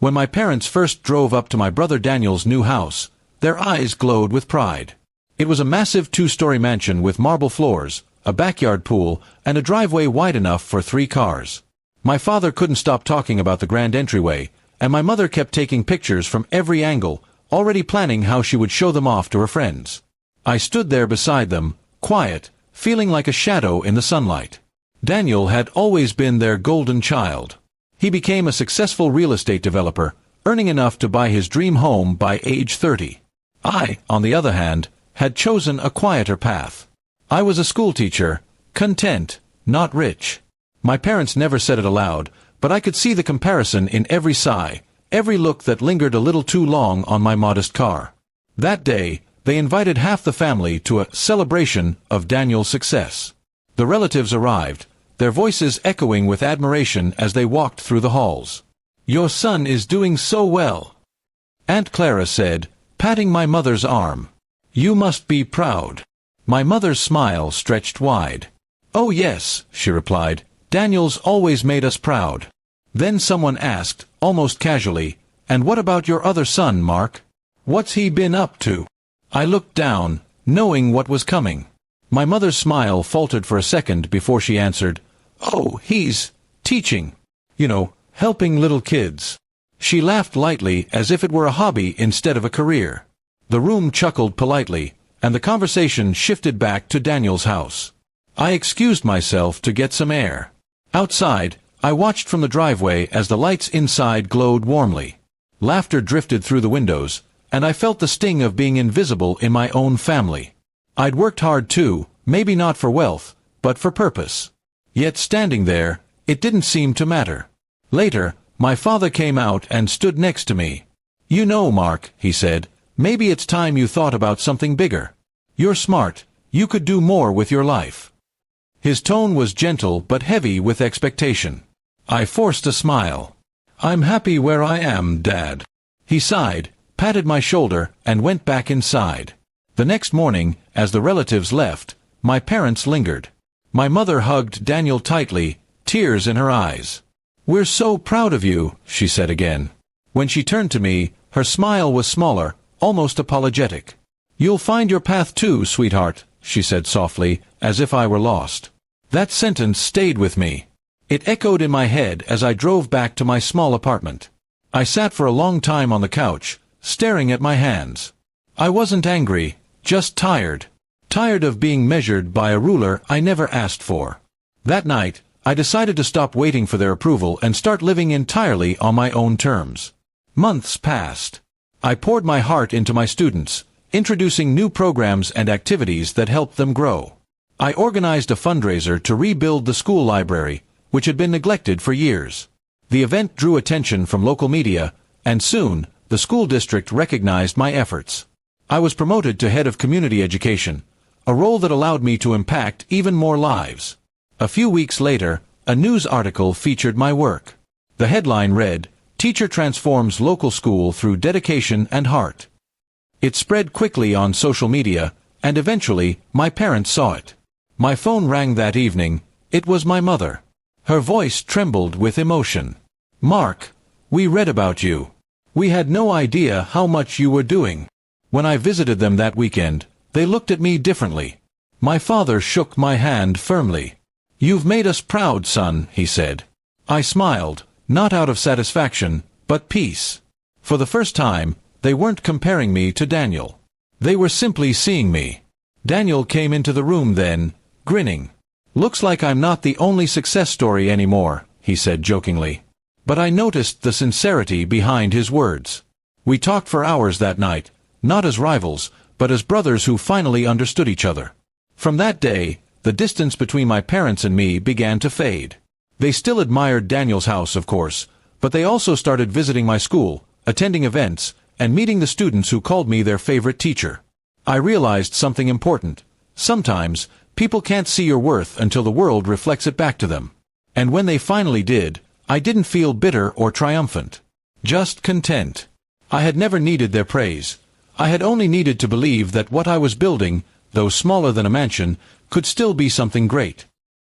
When my parents first drove up to my brother Daniel's new house, their eyes glowed with pride. It was a massive 2-story mansion with marble floors, a backyard pool, and a driveway wide enough for 3 cars. My father couldn't stop talking about the grand entryway, and my mother kept taking pictures from every angle, already planning how she would show them off to her friends. I stood there beside them, quiet, feeling like a shadow in the sunlight. Daniel had always been their golden child. He became a successful real estate developer, earning enough to buy his dream home by age 30. I, on the other hand, had chosen a quieter path. I was a schoolteacher, content, not rich. My parents never said it aloud, but I could see the comparison in every sigh, every look that lingered a little too long on my modest car. That day, they invited half the family to a celebration of Daniel's success. The relatives arrived, their voices echoing with admiration as they walked through the halls. "Your son is doing so well," Aunt Clara said, patting my mother's arm. "You must be proud." My mother's smile stretched wide. "Oh yes," she replied, "Daniel's always made us proud." Then someone asked, almost casually, "And what about your other son, Mark? What's he been up to?" I looked down, knowing what was coming. My mother's smile faltered for a second before she answered, "Oh, he's teaching. You know, helping little kids." She laughed lightly as if it were a hobby instead of a career. The room chuckled politely, and the conversation shifted back to Daniel's house. I excused myself to get some air. Outside, I watched from the driveway as the lights inside glowed warmly. Laughter drifted through the windows, and I felt the sting of being invisible in my own family. I'd worked hard too, maybe not for wealth, but for purpose. Yet standing there, it didn't seem to matter. Later, my father came out and stood next to me. "You know, Mark," he said, "maybe it's time you thought about something bigger. You're smart, you could do more with your life." His tone was gentle but heavy with expectation. I forced a smile. "I'm happy where I am, Dad." He sighed, patted my shoulder, and went back inside. The next morning, as the relatives left, my parents lingered. My mother hugged Daniel tightly, tears in her eyes. "We're so proud of you," she said again. When she turned to me, her smile was smaller, almost apologetic. "You'll find your path too, sweetheart," she said softly, as if I were lost. That sentence stayed with me. It echoed in my head as I drove back to my small apartment. I sat for a long time on the couch, staring at my hands. I wasn't angry, just tired. Tired of being measured by a ruler I never asked for. That night, I decided to stop waiting for their approval and start living entirely on my own terms. Months passed. I poured my heart into my students, introducing new programs and activities that helped them grow. I organized a fundraiser to rebuild the school library, which had been neglected for years. The event drew attention from local media, and soon, the school district recognized my efforts. I was promoted to head of community education, a role that allowed me to impact even more lives. A few weeks later, a news article featured my work. The headline read, "Teacher transforms local school through dedication and heart." It spread quickly on social media, and eventually, my parents saw it. My phone rang that evening. It was my mother. Her voice trembled with emotion. "Mark, we read about you. We had no idea how much you were doing." When I visited them that weekend, they looked at me differently. My father shook my hand firmly. "You've made us proud, son," he said. I smiled, not out of satisfaction, but peace. For the first time, they weren't comparing me to Daniel. They were simply seeing me. Daniel came into the room then, grinning. "Looks like I'm not the only success story anymore," he said jokingly. But I noticed the sincerity behind his words. We talked for hours that night, not as rivals, but as brothers who finally understood each other. From that day, the distance between my parents and me began to fade. They still admired Daniel's house, of course, but they also started visiting my school, attending events, and meeting the students who called me their favorite teacher. I realized something important. Sometimes, people can't see your worth until the world reflects it back to them. And when they finally did, I didn't feel bitter or triumphant. Just content. I had never needed their praise. I had only needed to believe that what I was building, though smaller than a mansion, could still be something great.